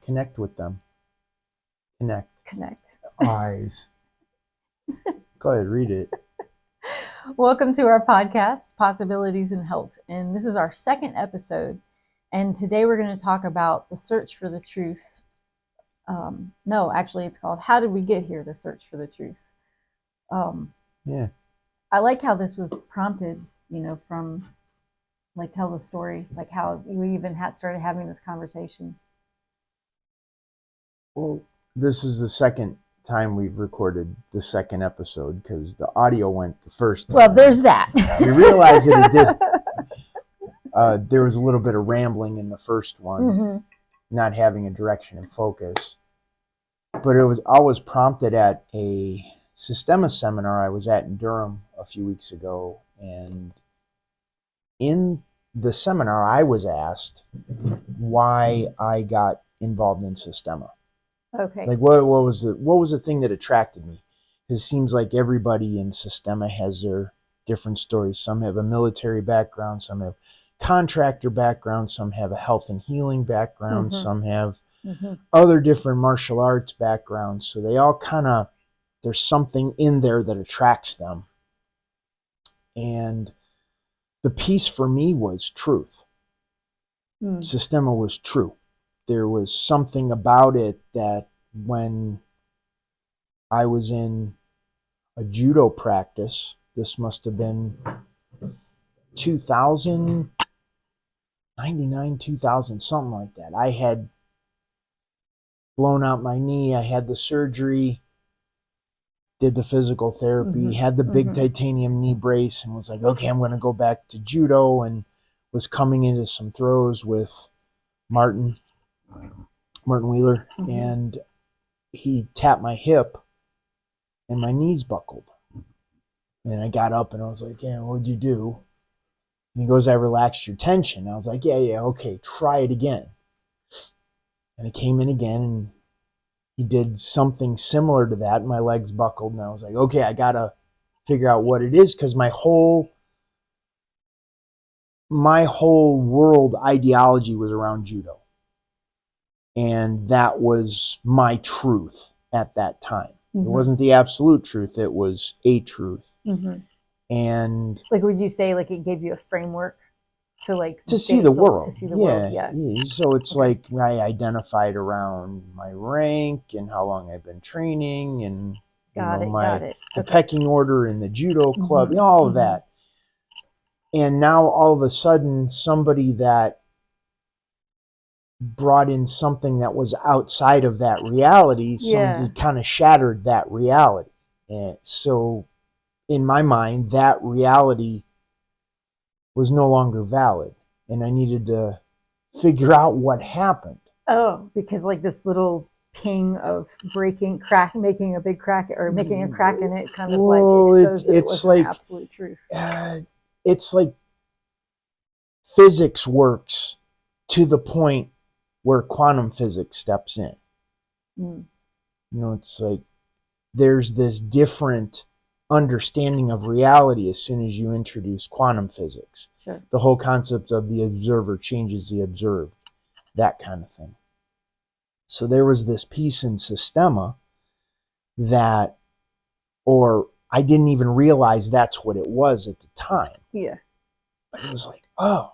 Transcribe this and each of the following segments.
Connect with them. Connect. Eyes. Go ahead, read it. Welcome to our podcast, Possibilities in Health. And this is our second episode. And today we're going to talk about the search for the truth. It's called How Did We Get Here? The Search for the Truth. Yeah. I like how this was prompted, from tell the story, like how you even started having this conversation. Well, this is the second time we've recorded the second episode because the audio went the first time. Well, there's that. We realized that it did. There was a little bit of rambling in the first one, not having a direction and focus. But I was prompted at a Systema seminar I was at in Durham a few weeks ago. And in the seminar, I was asked why I got involved in Systema. Okay. Like what was the thing that attracted me? It seems like everybody in Systema has their different stories. Some have a military background, some have contractor background, some have a health and healing background, some have other different martial arts backgrounds. So they all there's something in there that attracts them. And the piece for me was truth. Systema was true. There was something about it that when I was in a judo practice, this must have been 99, 2000, something like that. I had blown out my knee. I had the surgery, did the physical therapy, had the big titanium knee brace, and was like, okay, I'm going to go back to judo, and was coming into some throws with Martin Wheeler, and he tapped my hip and my knees buckled. And I got up and I was like, yeah, what'd you do? And he goes, I relaxed your tension. I was like, yeah, okay, try it again. And I came in again and he did something similar to that. My legs buckled and I was like, okay, I got to figure out what it is, because my whole world ideology was around judo. And that was my truth at that time. It wasn't the absolute truth. It was a truth. And would you say it gave you a framework to see the world? To see the world, yeah. So it's like I identified around my rank and how long I've been training and the pecking order in the judo club, all of that. And now all of a sudden somebody that brought in something that was outside of that reality, kind of shattered that reality. And so in my mind, that reality was no longer valid. And I needed to figure out what happened. Oh, because this little ping of making a big crack, or making a crack in it, kind of exposed it was an absolute truth. It's like physics works to the point where quantum physics steps in. It's like there's this different understanding of reality as soon as you introduce quantum physics. Sure. The whole concept of the observer changes the observed, that kind of thing. So there was this piece in Systema I didn't even realize that's what it was at the time. Yeah. But it was like, oh,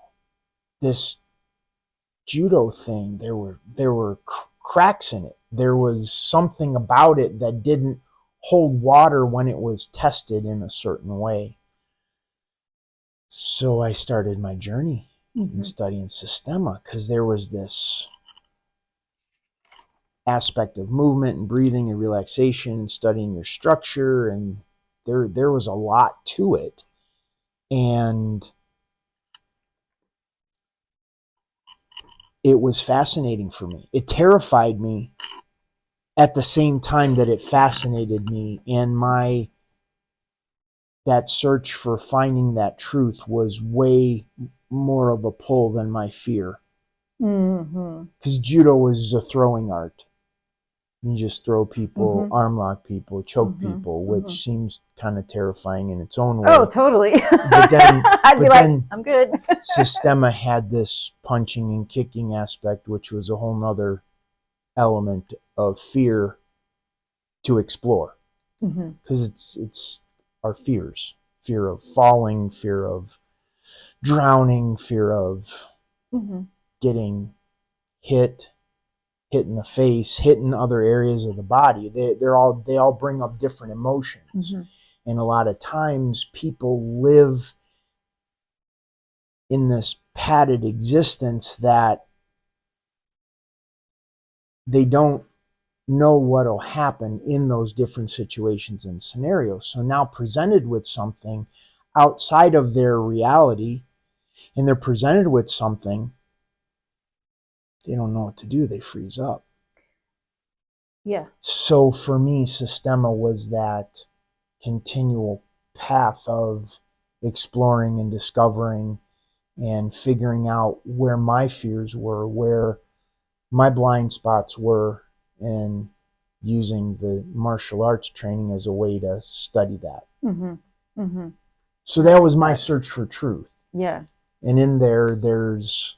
this judo thing, there were cracks in it. There was something about it that didn't hold water when it was tested in a certain way. So I started my journey in studying Systema, because there was this aspect of movement and breathing and relaxation and studying your structure, and there was a lot to it. And it was fascinating for me. It terrified me at the same time that it fascinated me. And that search for finding that truth was way more of a pull than my fear. Because judo is a throwing art. You just throw people, arm lock people, choke people, which seems kind of terrifying in its own way. Oh, totally. But then, I'd be like, I'm good. Systema had this punching and kicking aspect, which was a whole nother element of fear to explore, Mm-hmm. because it's our fears, fear of falling, fear of drowning, fear of Mm-hmm. getting hit in the face, hit in other areas of the body. They all bring up different emotions. Mm-hmm. And a lot of times people live in this padded existence that they don't know what'll happen in those different situations and scenarios. So now presented with something outside of their reality, and they're presented with something, they don't know what to do. They freeze up. Yeah. So for me, Systema was that continual path of exploring and discovering and figuring out where my fears were, where my blind spots were, and using the martial arts training as a way to study that. Mm-hmm. Mm-hmm. So that was my search for truth. Yeah. And in there's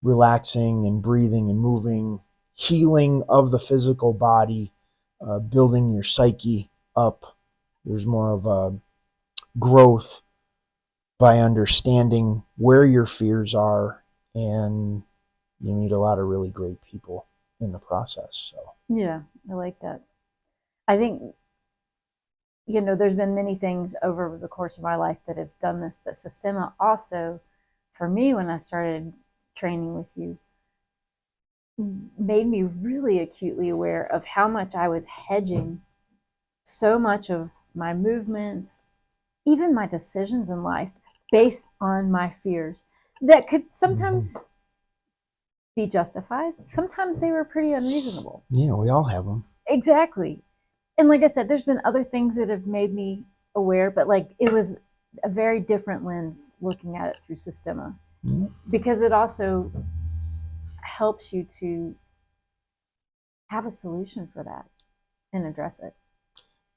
relaxing and breathing and moving, healing of the physical body, building your psyche up. There's more of a growth by understanding where your fears are, and you meet a lot of really great people in the process. So Yeah, I like that. I think, there's been many things over the course of my life that have done this, but Systema also, for me, when I started training with you, made me really acutely aware of how much I was hedging so much of my movements, even my decisions in life, based on my fears that could sometimes be justified. Sometimes they were pretty unreasonable. yeah, we all have them. Exactly. And like I said, there's been other things that have made me aware, but like it was a very different lens looking at it through Systema, because it also helps you to have a solution for that and address it,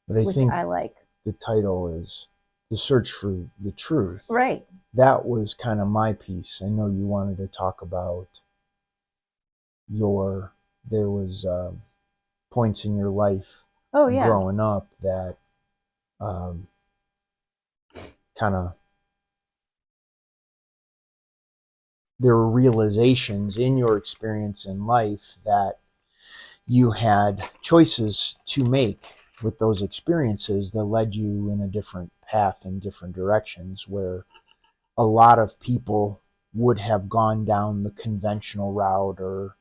But which think I like. the title is The Search for the Truth. Right. That was kind of my piece. I know you wanted to talk about there was points in your life growing up that kind of, there were realizations in your experience in life that you had choices to make with those experiences that led you in a different path in different directions, where a lot of people would have gone down the conventional route or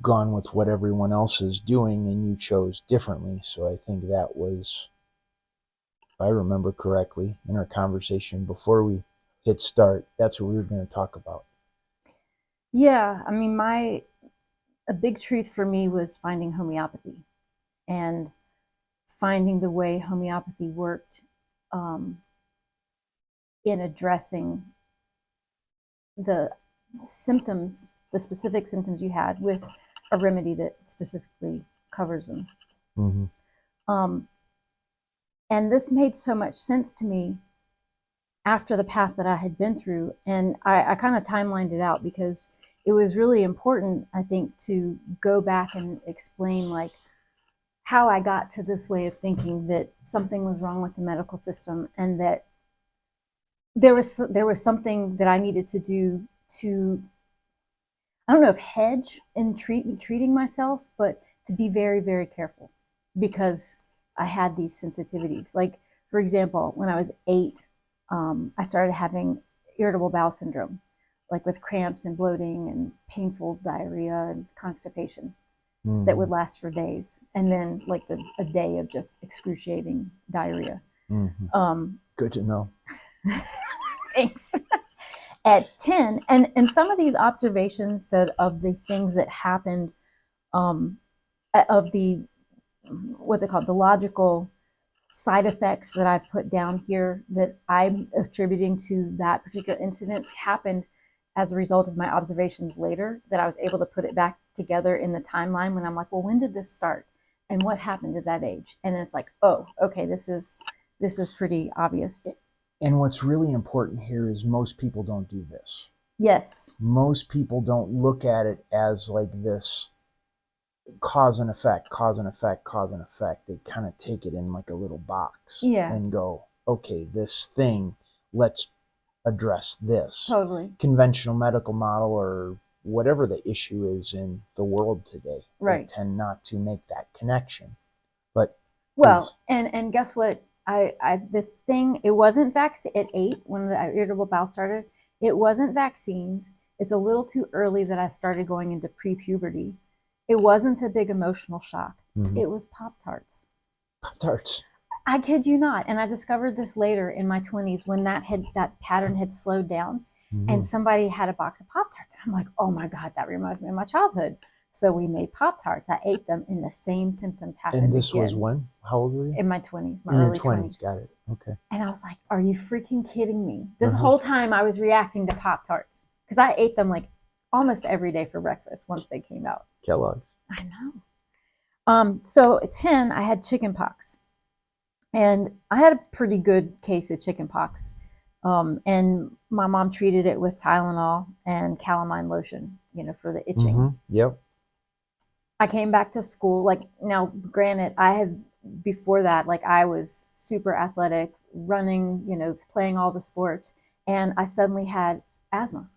gone with what everyone else is doing, and you chose differently. So I think that was, if I remember correctly, in our conversation before we hit start, that's what we were going to talk about. Yeah, I mean, a big truth for me was finding homeopathy and finding the way homeopathy worked in addressing the symptoms, the specific symptoms you had, with a remedy that specifically covers them. Mm-hmm. And this made so much sense to me after the path that I had been through. And I kind of timelined it out because it was really important, I think, to go back and explain like how I got to this way of thinking that something was wrong with the medical system, and that there was something that I needed to do to, I don't know if hedge in treating myself, but to be very, very careful, because I had these sensitivities. Like, for example, when I was 8, I started having irritable bowel syndrome, like with cramps and bloating and painful diarrhea and constipation that would last for days, and then like a day of just excruciating diarrhea. Good to know. Thanks. At 10, and some of these observations that of the things that happened, of the, what's it called, the logical side effects that I've put down here that I'm attributing to that particular incident, happened as a result of my observations later, that I was able to put it back together in the timeline when I'm like, well, when did this start and what happened at that age? And it's like, oh, okay, this is pretty obvious. And what's really important here is most people don't do this. Yes. Most people don't look at it as like this cause and effect, cause and effect, cause and effect. They kind of take it in like a little box Yeah. and go, okay, this thing, let's address this. Totally. Conventional medical model or whatever the issue is in the world today, Right. they tend not to make that connection. But well, and guess what? The thing, it wasn't vaccine at 8 when the irritable bowel started. It wasn't vaccines. It's a little too early that I started going into pre-puberty. It wasn't a big emotional shock. It was Pop-Tarts. Pop-Tarts. I kid you not. And I discovered this later in my 20s when that pattern had slowed down, and somebody had a box of Pop-Tarts. I'm like, oh my God, that reminds me of my childhood. So we made Pop-Tarts. I ate them, and the same symptoms happened. And this was when? How old were you? In my 20s, my early 20s. Got it. Okay. And I was like, are you freaking kidding me? This whole time I was reacting to Pop-Tarts because I ate them like almost every day for breakfast once they came out. Kellogg's. I know. So at 10, I had chicken pox. And I had a pretty good case of chicken pox. And my mom treated it with Tylenol and calamine lotion, for the itching. Yep. I came back to school. Like, now, granted, before that, like, I was super athletic, running, playing all the sports. And I suddenly had asthma.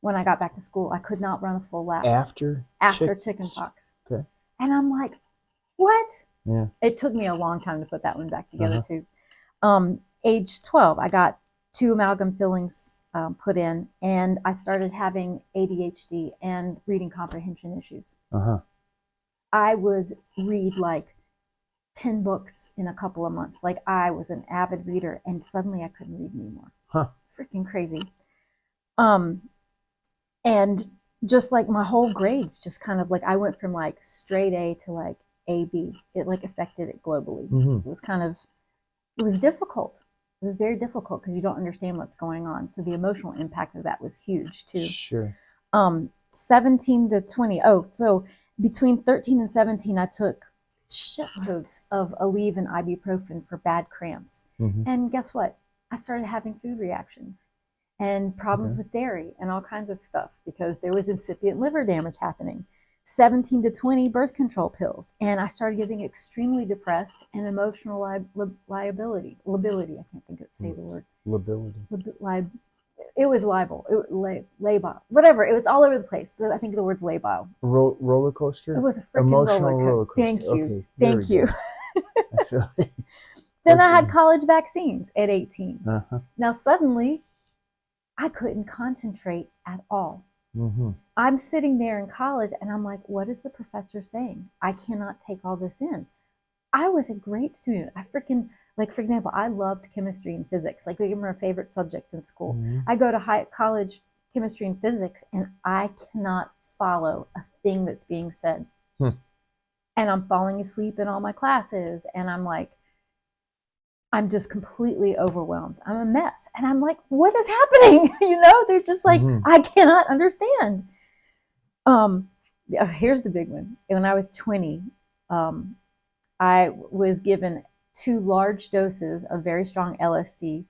When I got back to school, I could not run a full lap. After chicken pox. Okay. And I'm like, what? Yeah. It took me a long time to put that one back together too. Age 12, I got 2 amalgam fillings put in, and I started having ADHD and reading comprehension issues. I was read like 10 books in a couple of months. Like, I was an avid reader, and suddenly I couldn't read anymore. Freaking crazy. And just like my whole grades, just kind of like, I went from like straight A to like AB. It like affected it globally. It was difficult. It was very difficult because you don't understand what's going on. So the emotional impact of that was huge too. Sure. 17 to 20. So between 13 and 17, I took shitloads of Aleve and ibuprofen for bad cramps. And guess what? I started having food reactions and problems with dairy and all kinds of stuff because there was incipient liver damage happening. 17 to 20 birth control pills. And I started getting extremely depressed and emotional lability. I can't think of say the word. Lability. It was libel. Labile. Whatever. It was all over the place. I think the word's labile. Roller coaster? It was a freaking emotional roller coaster. Thank you. Okay, Thank you. I feel like... Then I had college vaccines at 18. Now suddenly, I couldn't concentrate at all. I'm sitting there in college and I'm like, what is the professor saying? I cannot take all this in. I was a great student. I freaking, like, for example, I loved chemistry and physics. Like, they were my favorite subjects in school. I go to college chemistry and physics and I cannot follow a thing that's being said. And I'm falling asleep in all my classes and I'm like, I'm just completely overwhelmed. I'm a mess. And I'm like, what is happening? They're just like, I cannot understand. Here's the big one. When I was 20, I was given 2 large doses of very strong LSD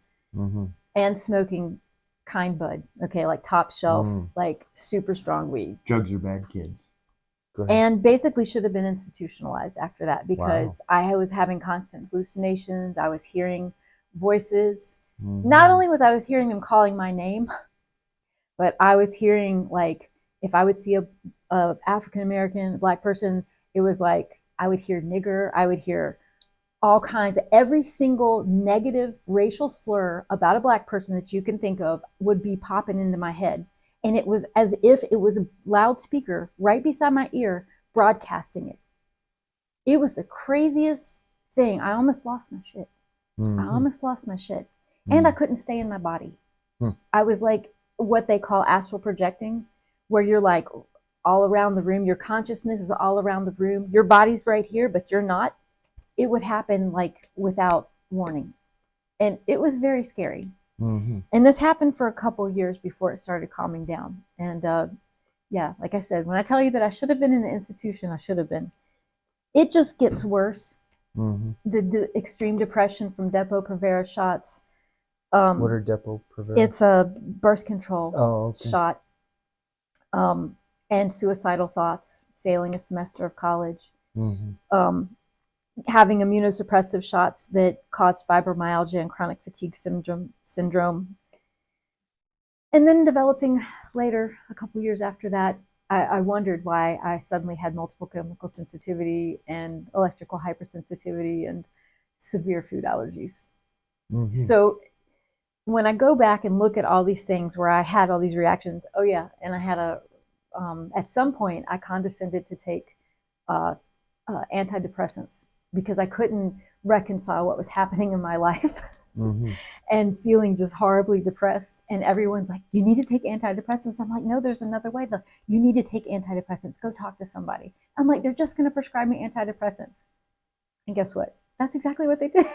and smoking kind bud. Okay, like top shelf, like super strong weed. Drugs are bad, kids. And basically should have been institutionalized after that because I was having constant hallucinations. I was hearing voices. Not only was I hearing them calling my name, but I was hearing, like, if I would see a African-American, Black person, it was like I would hear nigger. I would hear all kinds of, every single negative racial slur about a Black person that you can think of would be popping into my head. And it was as if it was a loudspeaker right beside my ear broadcasting it. It was the craziest thing. I almost lost my shit. And I couldn't stay in my body. I was like what they call astral projecting, where you're like all around the room. Your consciousness is all around the room. Your body's right here, but you're not. It would happen like without warning. And it was very scary. And this happened for a couple of years before it started calming down. And like I said, when I tell you that I should have been in an institution, I should have been. It just gets worse. The extreme depression from Depo-Provera shots, What are Depo-Provera? It's a birth control okay. shot, and suicidal thoughts, failing a semester of college, having immunosuppressive shots that cause fibromyalgia and chronic fatigue syndrome. And then developing later, a couple years after that, I wondered why I suddenly had multiple chemical sensitivity and electrical hypersensitivity and severe food allergies. So when I go back and look at all these things where I had all these reactions, oh yeah, and I had at some point I condescended to take antidepressants because I couldn't reconcile what was happening in my life. And feeling just horribly depressed. And everyone's like, you need to take antidepressants. I'm like, no, there's another way. You need to take antidepressants. Go talk to somebody. I'm like, they're just going to prescribe me antidepressants. And guess what? That's exactly what they did.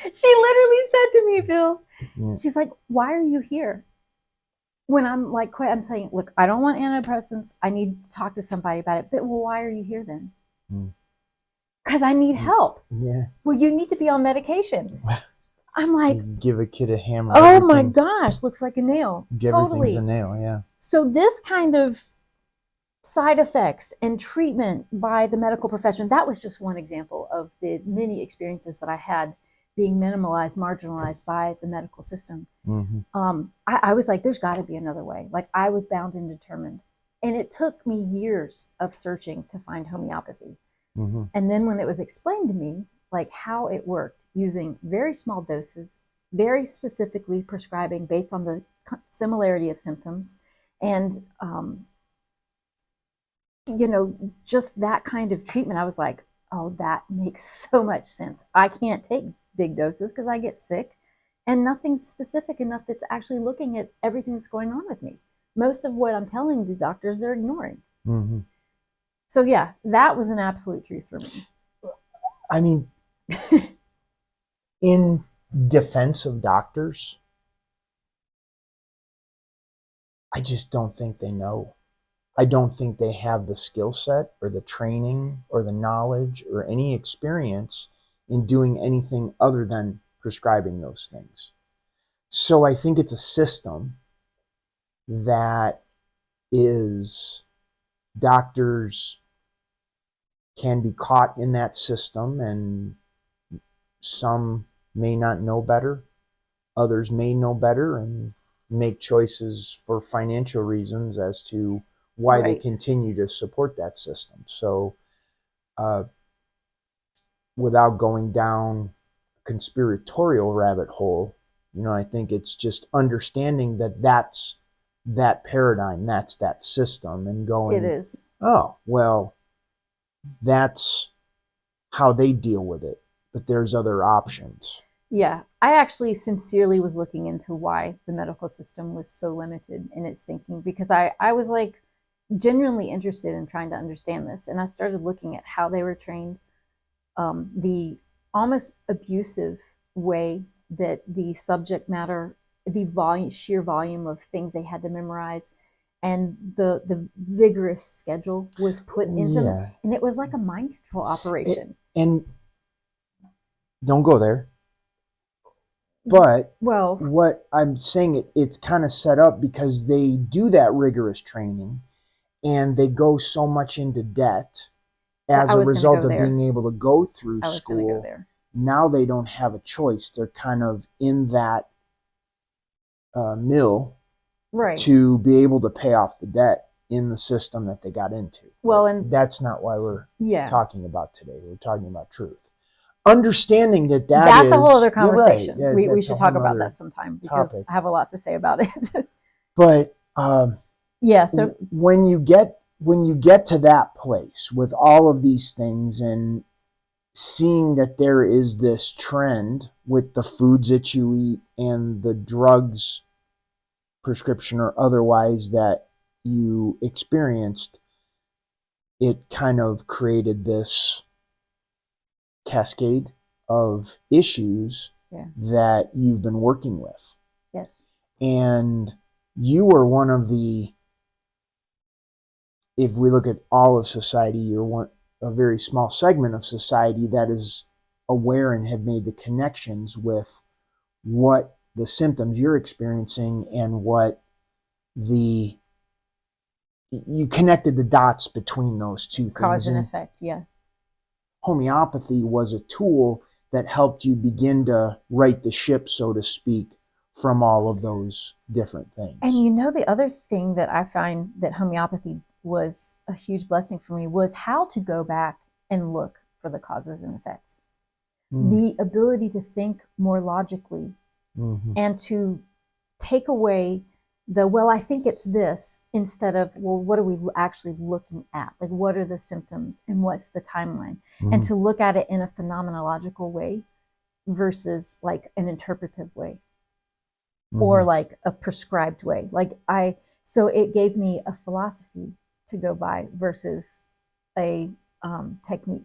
She literally said to me, Bill, she's like, why are you here? When I'm like, I'm saying, look, I don't want antidepressants. I need to talk to somebody about it. But well, why are you here then? Because I need help. Yeah. Well, you need to be on medication. I'm like, you give a kid a hammer. Oh my gosh, looks like a nail. Everything's a nail, yeah. So this kind of side effects and treatment by the medical profession, that was just one example of the many experiences that I had being minimalized, marginalized by the medical system. I was like, there's got to be another way. Like I was bound and determined. And it took me years of searching to find homeopathy. And then when it was explained to me, like how it worked using very small doses, very specifically prescribing based on the similarity of symptoms, and just that kind of treatment, I was like, oh, that makes so much sense. I can't take big doses because I get sick, and nothing's specific enough that's actually looking at everything that's going on with me. Most of what I'm telling these doctors, they're ignoring. So yeah, that was an absolute truth for me. I mean, in defense of doctors, I just don't think they know. I don't think they have the skill set or the training or the knowledge or any experience in doing anything other than prescribing those things. So I think it's a system that is, doctors can be caught in that system, and some may not know better, others may know better and make choices for financial reasons as to why they continue to support that system. So without going down a conspiratorial rabbit hole, I think it's just understanding that that's that paradigm, that's that system, and going, it is. Oh, well, that's how they deal with it, but there's other options. Yeah, I actually sincerely was looking into why the medical system was so limited in its thinking, because I was like genuinely interested in trying to understand this. And I started looking at how they were trained, the almost abusive way that the subject matter, the sheer volume of things they had to memorize, and the vigorous schedule was put into them. And it was like a mind control operation. And don't go there. But what I'm saying, it's kind of set up because they do that rigorous training and they go so much into debt as a result of being able to go through school. Now they don't have a choice. They're kind of in that mill to be able to pay off the debt in the system that they got into. Well, and that's not why we're talking about today. We're talking about truth. Understanding that's a whole other conversation. Right. We should talk about that sometime, because I have a lot to say about it. But so when you get to that place with all of these things and seeing that there is this trend with the foods that you eat and the drugs, prescription or otherwise, that you experienced, it kind of created this cascade of issues that you've been working with. Yes. And you are one of the, if we look at all of society, you're a very small segment of society that is aware and have made the connections with what the symptoms you're experiencing and what you connected the dots between those two things. Cause and effect, yeah. Homeopathy was a tool that helped you begin to right the ship, so to speak, from all of those different things. And you know, the other thing that I find that homeopathy was a huge blessing for me was how to go back and look for the causes and effects. The ability to think more logically and to take away well, I think it's this, instead of, well, what are we actually looking at? Like, what are the symptoms and what's the timeline? And to look at it in a phenomenological way versus like an interpretive way or like a prescribed way. So it gave me a philosophy to go by versus a technique.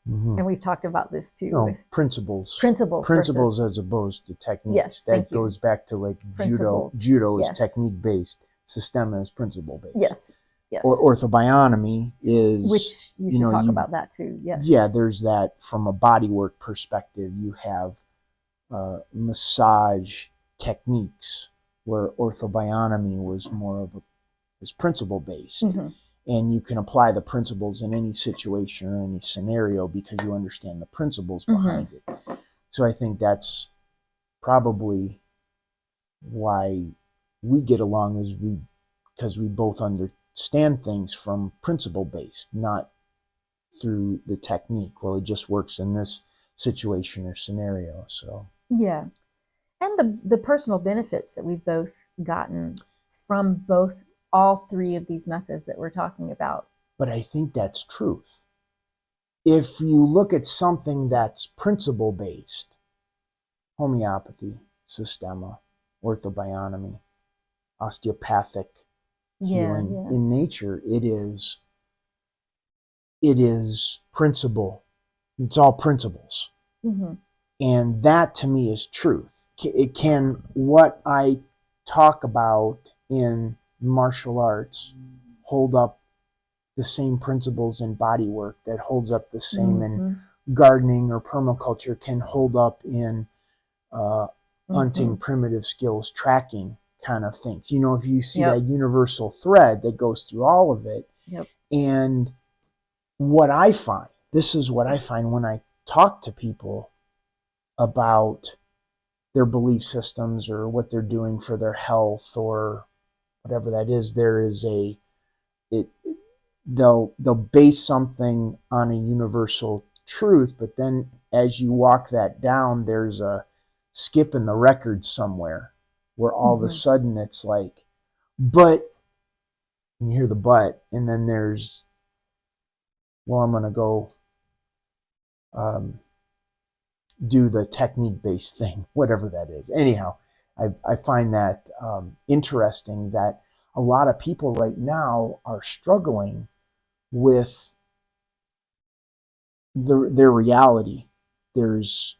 And we've talked about this too. No, principles. Principles as opposed to techniques. Yes, that goes back to like judo. Judo is technique based. Systema is principle based. Yes. Yes. Or orthobionomy is, which you should talk about that too. Yes. Yeah, there's that from a bodywork perspective. You have massage techniques where orthobionomy was more of is principle based. And you can apply the principles in any situation or any scenario because you understand the principles behind it. So I think that's probably why we get along, because we both understand things from principle based, not through the technique. Well, it just works in this situation or scenario. So yeah, and the personal benefits that we've both gotten from all three of these methods that we're talking about. But I think that's truth. If you look at something that's principle based, homeopathy, systema, orthobionomy, osteopathic healing, in nature, it is principle. It's all principles. And that to me is truth. What I talk about in martial arts hold up the same principles in body work that holds up the same in gardening or permaculture can hold up in hunting, primitive skills, tracking kind of things. You know, if you see that universal thread that goes through all of it. And this is what I find when I talk to people about their belief systems or what they're doing for their health or whatever that is, they'll base something on a universal truth, but then as you walk that down, there's a skip in the record somewhere where all of a sudden it's like, but, and you hear the but, and then there's, well, I'm going to go do the technique-based thing, whatever that is. Anyhow, I find that interesting that a lot of people right now are struggling with their reality. There's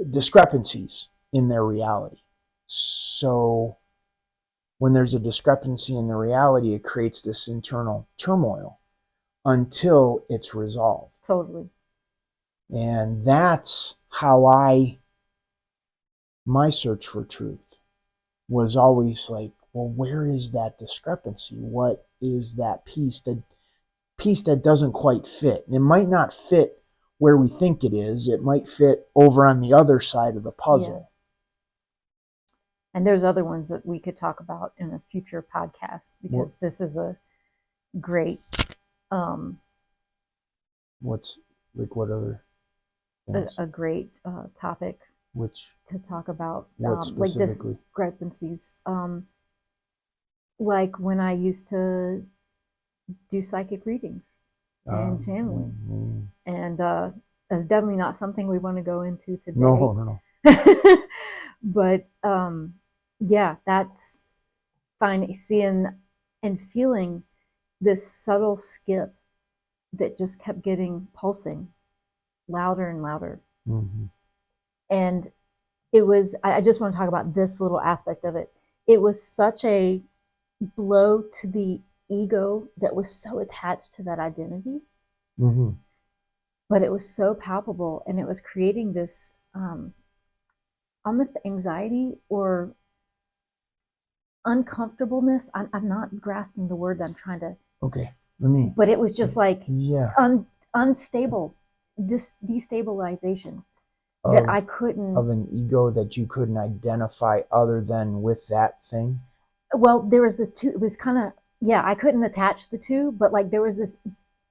discrepancies in their reality. So when there's a discrepancy in the reality, it creates this internal turmoil until it's resolved. Totally. And that's how my search for truth was always like, well, where is that discrepancy? What is that piece that doesn't quite fit? And it might not fit where we think it is. It might fit over on the other side of the puzzle. And there's other ones that we could talk about in a future podcast because this is a great what other things? A great topic to talk about, like discrepancies, like when I used to do psychic readings and channeling, and that's definitely not something we want to go into today. No. But that's fine. Seeing and feeling this subtle skip that just kept getting pulsing louder and louder. And it was, I just want to talk about this little aspect of it. It was such a blow to the ego that was so attached to that identity. But it was so palpable, and it was creating this almost anxiety or uncomfortableness. I'm not grasping the word that I'm trying to. Okay, let me. But it was just like Yeah. Unstable, destabilization Of, that I couldn't. Of an ego that you couldn't identify other than with that thing. Well, there was the two. It was kind of, yeah. I couldn't attach the two, but like there was this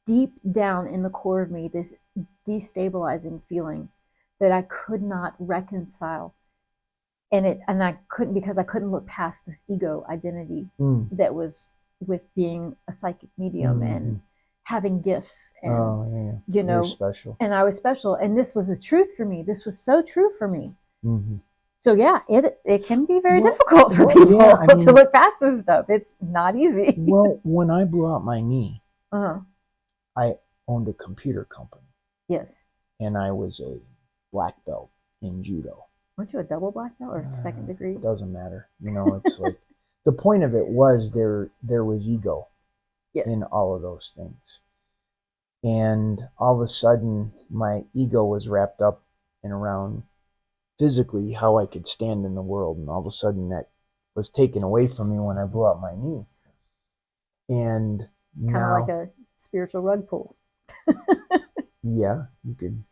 deep down in the core of me, this destabilizing feeling that I could not reconcile. And I couldn't, because I couldn't look past this ego identity that was with being a psychic medium and having gifts and you know, you're special. And I was special, and this was the truth for me. This was so true for me. Mm-hmm. So yeah, it can be very difficult for people to look past this stuff. It's not easy. Well, when I blew out my knee, Uh-huh. I owned a computer company. Yes. And I was a black belt in judo. Weren't you a double black belt or second degree? It doesn't matter. You know, it's like the point of it was there was ego in all of those things. And all of a sudden my ego was wrapped up in around physically how I could stand in the world. And all of a sudden that was taken away from me when I blew out my knee. And kind of like a spiritual rug pull. Yeah, you could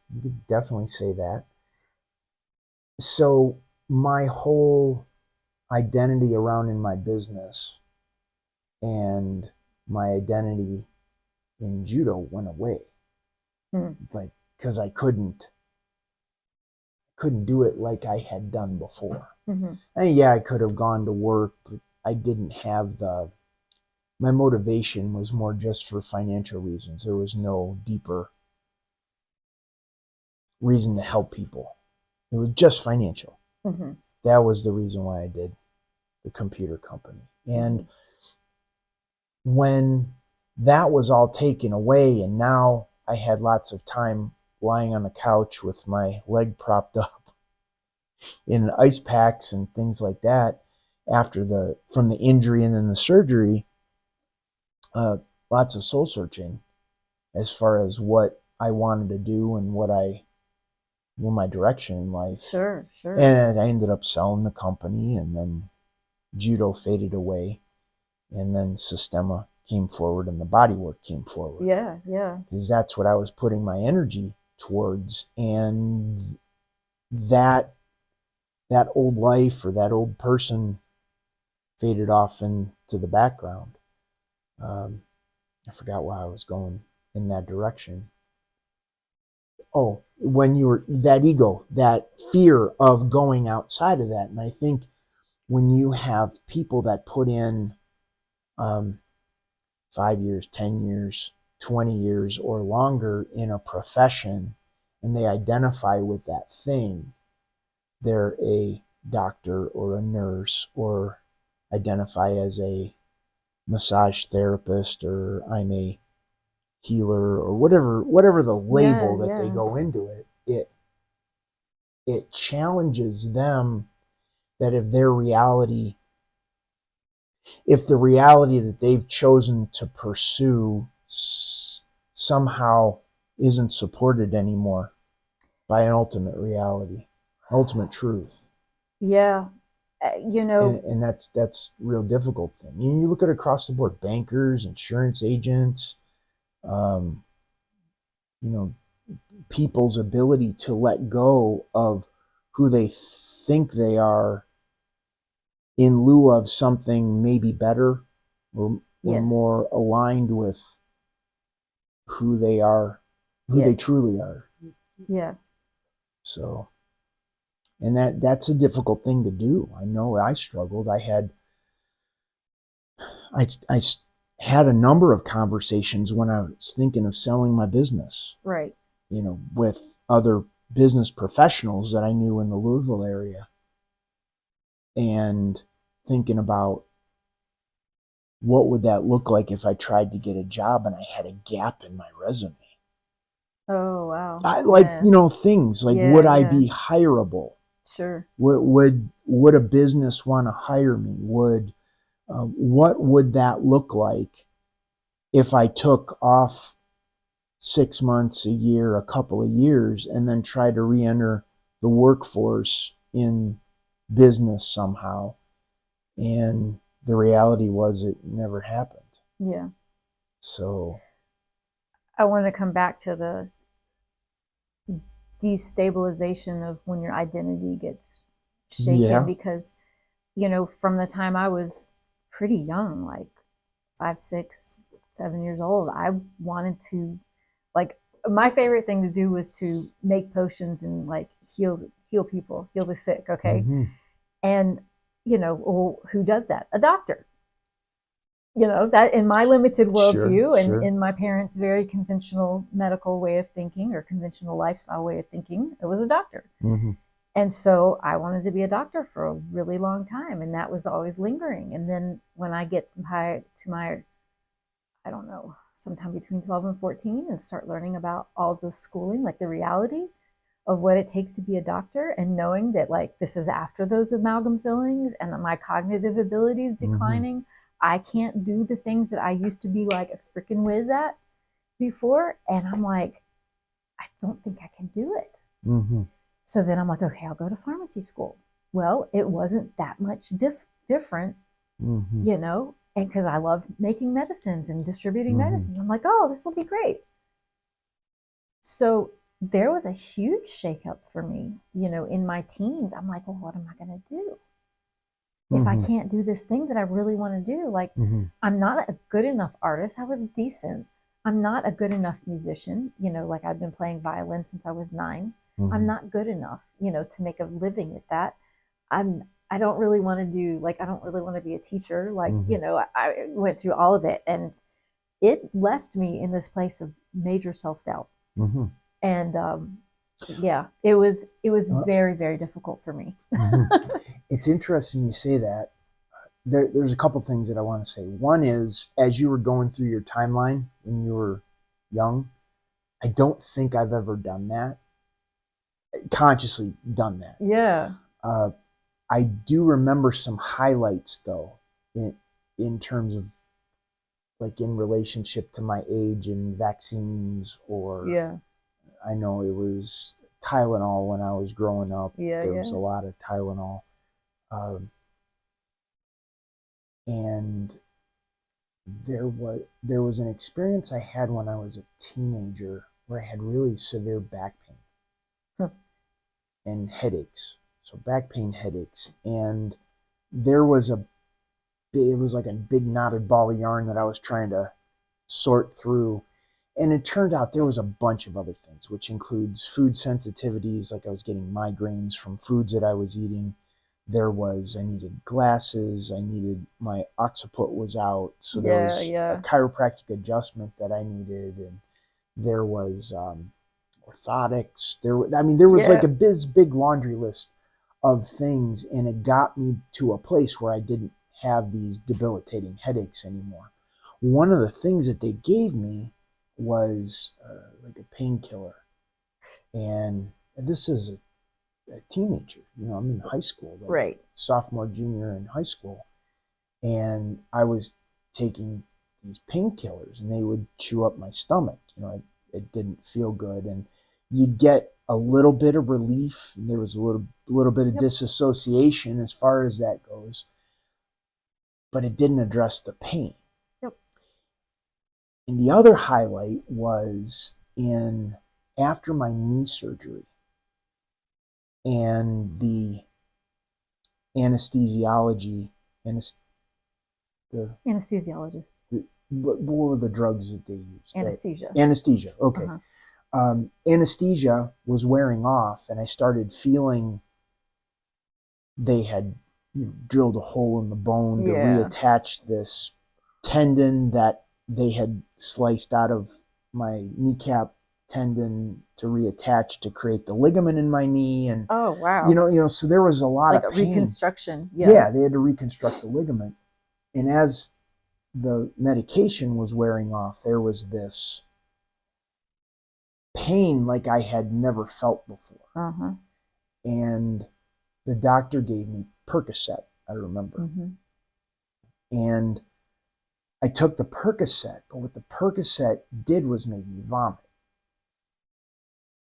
definitely say that. So my whole identity around in my business and my identity in judo went away. Like, because I couldn't do it like I had done before. And yeah, I could have gone to work, but I didn't have my motivation was more just for financial reasons. There was no deeper reason to help people. It was just financial. That was the reason why I did the computer company. And when that was all taken away, and now I had lots of time lying on the couch with my leg propped up in ice packs and things like that from the injury and then the surgery, lots of soul searching as far as what I wanted to do and what my direction in life. Sure. And I ended up selling the company, and then judo faded away, and then Sistema came forward and the bodywork came forward. Yeah. Because that's what I was putting my energy towards. And that old life or that old person faded off into the background. I forgot why I was going in that direction. Oh, when you were that ego, that fear of going outside of that. And I think when you have people that put in 5 years, 10 years, 20 years or longer in a profession, and they identify with that thing, they're a doctor or a nurse, or identify as a massage therapist, or I'm a healer, or whatever the label that they go into it challenges them, that if the reality that they've chosen to pursue somehow isn't supported anymore by an ultimate reality, ultimate truth. Yeah. And that's real difficult thing. You look at across the board, bankers, insurance agents, people's ability to let go of who they think they are in lieu of something maybe better or more aligned with who they are, who they truly are. Yeah. So, and that's a difficult thing to do. I know I struggled. I had a number of conversations when I was thinking of selling my business. Right. With other business professionals that I knew in the Louisville area, and thinking about what would that look like if I tried to get a job and I had a gap in my resume. Oh, wow. Things like, would I be hireable? Sure. Would a business want to hire me? What would that look like if I took off 6 months, a year, a couple of years, and then try to re-enter the workforce in business somehow. And the reality was it never happened. Yeah. So I want to come back to the destabilization of when your identity gets shaken, yeah. because, you know, from the time I was pretty young, like 5, 6, 7 years old, I wanted to, like, my favorite thing to do was to make potions and like heal people, heal the sick. Okay. Mm-hmm. And, you know, well, who does that? A doctor. You know, that in my limited worldview and in my parents' very conventional medical way of thinking or conventional lifestyle way of thinking, it was a doctor. Mm-hmm. And so I wanted to be a doctor for a really long time, and that was always lingering. And then when I get to my, I don't know, sometime between 12 and 14 and start learning about all the schooling, like the reality of what it takes to be a doctor, and knowing that like this is after those amalgam fillings and that my cognitive abilities declining, I can't do the things that I used to be like a freaking whiz at before. And I'm like, I don't think I can do it. So then I'm like, okay, I'll go to pharmacy school. Well, it wasn't that much different, you know, and because I loved making medicines and distributing medicines, I'm like, oh, this will be great. So there was a huge shakeup for me, you know, in my teens. I'm like, well, what am I going to do if I can't do this thing that I really want to do? Like, I'm not a good enough artist. I was decent. I'm not a good enough musician. You know, like I've been playing violin since I was 9. I'm not good enough, you know, to make a living at that. I don't really want to do, like, I don't really want to be a teacher. Like, you know, I went through all of it, and it left me in this place of major self-doubt. And yeah, it was very, very difficult for me. It's interesting you say that. There's a couple things that I want to say. One is, as you were going through your timeline when you were young, I don't think I've ever done that, consciously done that. Yeah. I do remember some highlights though, in terms of like in relationship to my age and vaccines, or I know it was Tylenol when I was growing up. There was a lot of Tylenol. And there was an experience I had when I was a teenager where I had really severe back pain and headaches. So back pain, headaches, and there was it was like a big knotted ball of yarn that I was trying to sort through. And it turned out there was a bunch of other things, which includes food sensitivities, like I was getting migraines from foods that I was eating. I needed glasses, my occiput was out, so there was a chiropractic adjustment that I needed, and there was orthotics. There was like a big laundry list of things, and it got me to a place where I didn't have these debilitating headaches anymore. One of the things that they gave me was like a painkiller, and this is a teenager, you know, I'm in high school, like right, sophomore, junior in high school, and I was taking these painkillers, and they would chew up my stomach. You know, it didn't feel good, and you'd get a little bit of relief, and there was a little bit of disassociation as far as that goes, but it didn't address the pain. And the other highlight was after my knee surgery and the anesthesiologist. What were the drugs that they used? Anesthesia. Okay. Anesthesia was wearing off, and I started feeling they had drilled a hole in the bone to reattach this tendon that they had sliced out of my kneecap tendon to reattach to create the ligament in my knee. And oh wow, you know, so there was a lot of pain. Reconstruction. Yeah, they had to reconstruct the ligament. And as the medication was wearing off, there was this pain like I had never felt before. And the doctor gave me Percocet, I remember. And I took the Percocet, but what the Percocet did was make me vomit.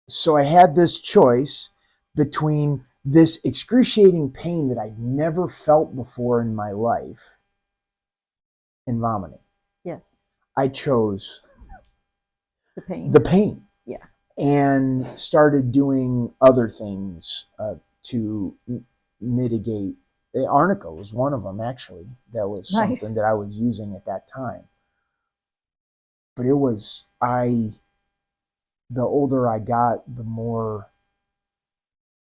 So I had this choice between this excruciating pain that I'd never felt before in my life, and vomiting. Yes. I chose The pain. the pain. Yeah. And started doing other things to mitigate. Arnica was one of them, actually. That was Nice. something that I was using at that time. But it was, the older I got, the more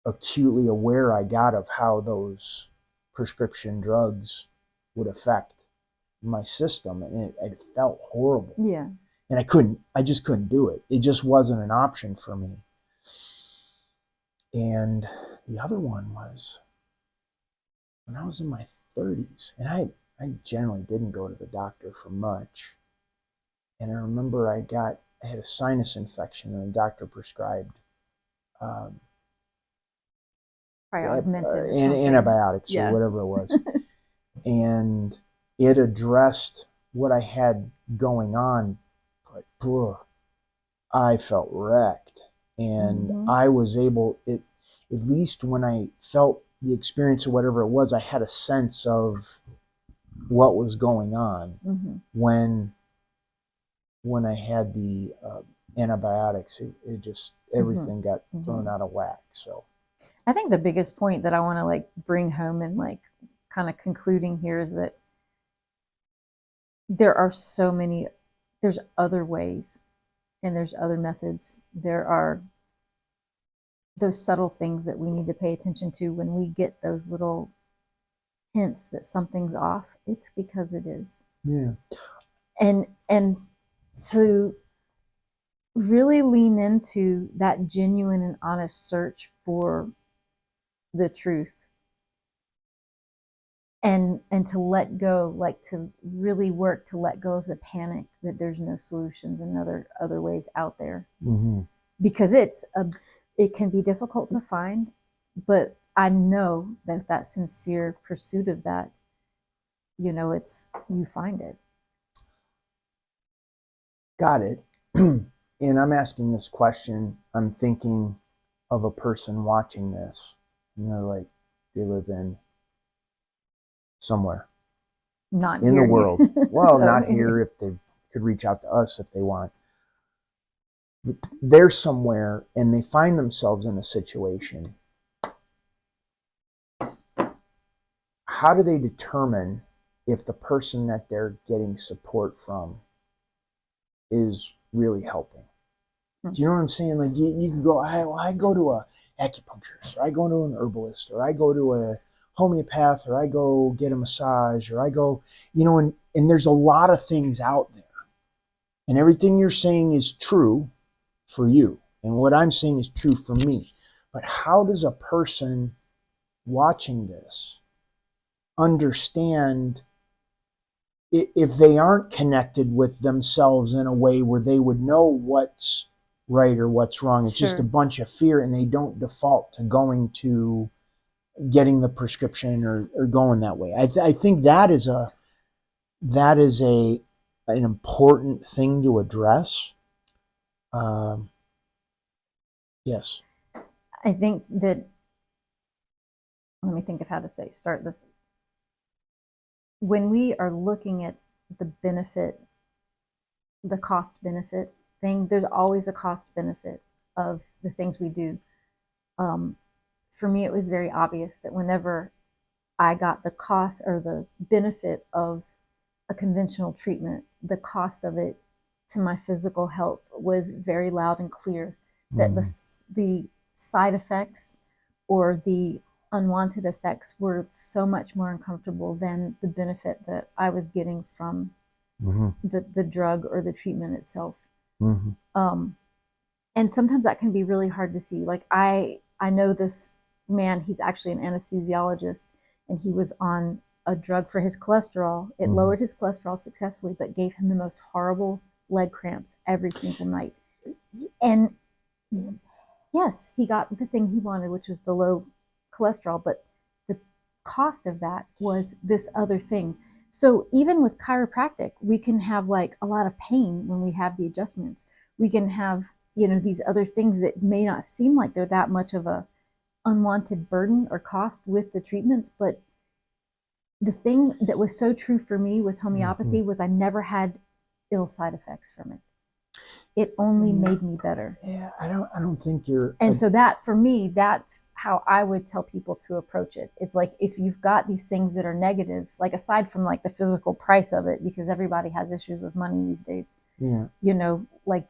acutely aware I got of how those prescription drugs would affect my system. And it felt horrible. Yeah. And I just couldn't do it. It just wasn't an option for me. And the other one was when I was in my 30s, and I generally didn't go to the doctor for much. And I remember I had a sinus infection, and the doctor prescribed antibiotics or whatever it was. And it addressed what I had going on, but I felt wrecked. And I was able, at least when I felt the experience of whatever it was, I had a sense of what was going on. When I had the antibiotics, it just, everything got thrown out of whack. So I think the biggest point that I want to like bring home and like kind of concluding here is that there are so many, there's other ways and there's other methods. There are those subtle things that we need to pay attention to when we get those little hints that something's off. It's because it is. Yeah. And to really lean into that genuine and honest search for the truth, and to let go, like to really work to let go of the panic that there's no solutions and other ways out there. Because it can be difficult to find, but I know that sincere pursuit of that, you find it. Got it. And I'm asking this question, I'm thinking of a person watching this, and they're like, they live in somewhere. Not in here. The world. Well, not here, if they could reach out to us if they want. But they're somewhere and they find themselves in a situation. How do they determine if the person that they're getting support from is really helping? Do you know what I'm saying? Like you can go, I go to a acupuncturist, or I go to an herbalist, or I go to a homeopath, or I go get a massage, or I go, and there's a lot of things out there. And everything you're saying is true for you. And what I'm saying is true for me. But how does a person watching this understand if they aren't connected with themselves in a way where they would know what's right or what's wrong? It's just a bunch of fear, and they don't default to going to getting the prescription or going that way. I think that is an important thing to address. Yes. I think that, let me think of how to start this. When we are looking at the cost benefit thing, there's always a cost benefit of the things we do. For me, it was very obvious that whenever I got the cost or the benefit of a conventional treatment, the cost of it to my physical health was very loud and clear. That the side effects or the unwanted effects were so much more uncomfortable than the benefit that I was getting from the drug or the treatment itself. And sometimes that can be really hard to see. Like I know this man, he's actually an anesthesiologist, and he was on a drug for his cholesterol. It lowered his cholesterol successfully, but gave him the most horrible leg cramps every single night. And yes, he got the thing he wanted, which was the low cholesterol, but the cost of that was this other thing. So even with chiropractic, we can have like a lot of pain when we have the adjustments. We can have, these other things that may not seem like they're that much of a unwanted burden or cost with the treatments. But the thing that was so true for me with homeopathy was I never had ill side effects from it. It only made me better. Yeah, I don't think you're. And so that, for me, that's how I would tell people to approach it. It's like, if you've got these things that are negatives, like aside from like the physical price of it, because everybody has issues with money these days. Yeah. You know, like,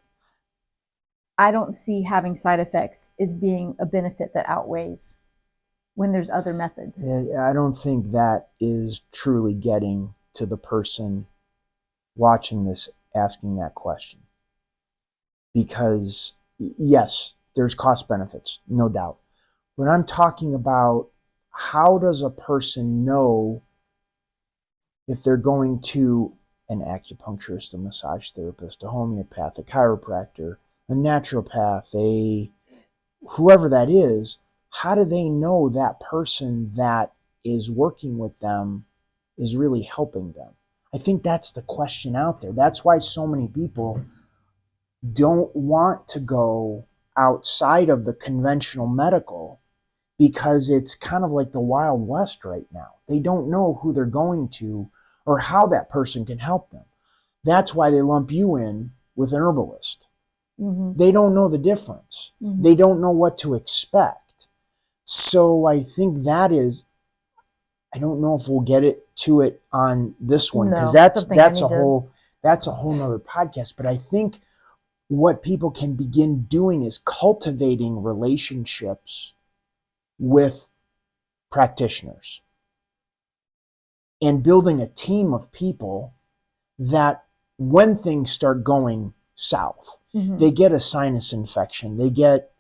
I don't see having side effects as being a benefit that outweighs when there's other methods. I don't think that is truly getting to the person watching this asking that question. Because yes, there's cost benefits, no doubt. But I'm talking about, how does a person know if they're going to an acupuncturist, a massage therapist, a homeopath, a chiropractor, a naturopath, whoever that is, how do they know that person that is working with them is really helping them? I think that's the question out there. That's why so many people don't want to go outside of the conventional medical, because it's kind of like the Wild West right now. They don't know who they're going to or how that person can help them. That's why they lump you in with an herbalist. They don't know the difference. They don't know what to expect. So I think that is, I don't know if we'll get to it on this one, because that's a whole nother podcast. But I think what people can begin doing is cultivating relationships with practitioners and building a team of people that, when things start going south, they get a sinus infection, they get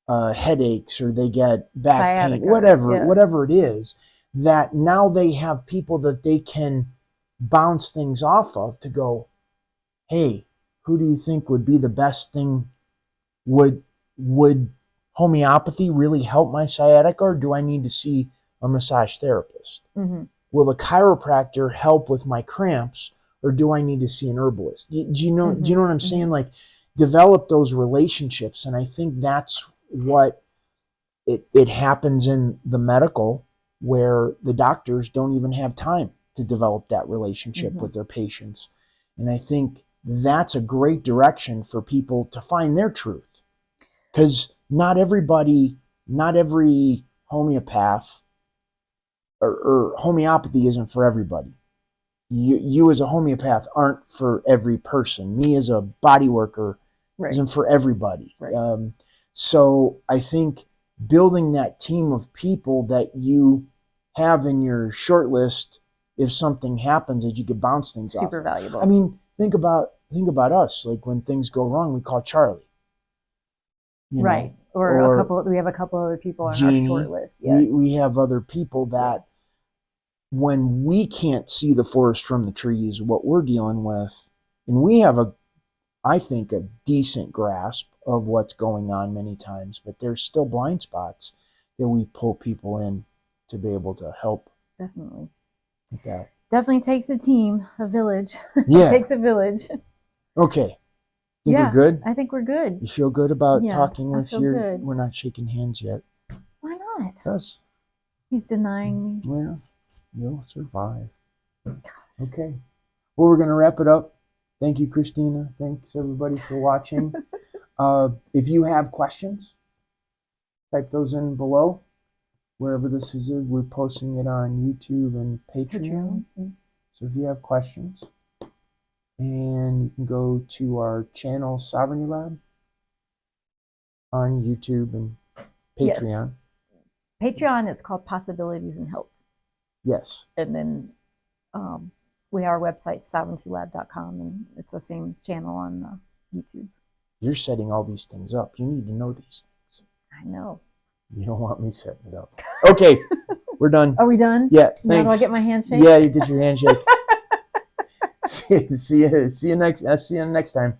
headaches, or they get back pain, whatever it is, that now they have people that they can bounce things off of to go, hey, who do you think would be the best thing? Would homeopathy really help my sciatica, or do I need to see a massage therapist? Will a chiropractor help with my cramps, or do I need to see an herbalist? Do you know what I'm saying? Like, develop those relationships. And I think that's what it happens in the medical, where the doctors don't even have time to develop that relationship with their patients. And I think that's a great direction for people to find their truth. Because not every homeopath or homeopathy isn't for everybody. You as a homeopath aren't for every person. Me as a body worker isn't for everybody. Right. So I think building that team of people that you have in your short list, if something happens, that you could bounce things off. Super valuable. I mean, think about us. Like, when things go wrong, we call Charlie. Right. Or we have a couple other people on our short list. Yeah. We have other people that, when we can't see the forest from the trees, what we're dealing with, and we have I think a decent grasp of what's going on many times, but there's still blind spots that we pull people in to be able to help. Definitely. With that. Definitely takes a team, a village. Yeah. It takes a village. Okay. We're good? I think we're good. You feel good about talking with good. We're not shaking hands yet. Why not? Because he's denying me. Well, you'll survive. Gosh. Okay. Well, we're going to wrap it up. Thank you, Christina. Thanks, everybody, for watching. If you have questions, type those in below. Wherever this is, we're posting it on YouTube and Patreon. So if you have questions, and you can go to our channel, Sovereignty Lab, on YouTube and Patreon. Yes. Patreon, it's called Possibilities in Health. Yes. And then we have our website, sovereigntylab.com, and it's the same channel on YouTube. You're setting all these things up. You need to know these things. I know. You don't want me setting it up. Okay, we're done. Are we done? Yeah, thanks. Now do I get my handshake? Yeah, you get your handshake. see you next time.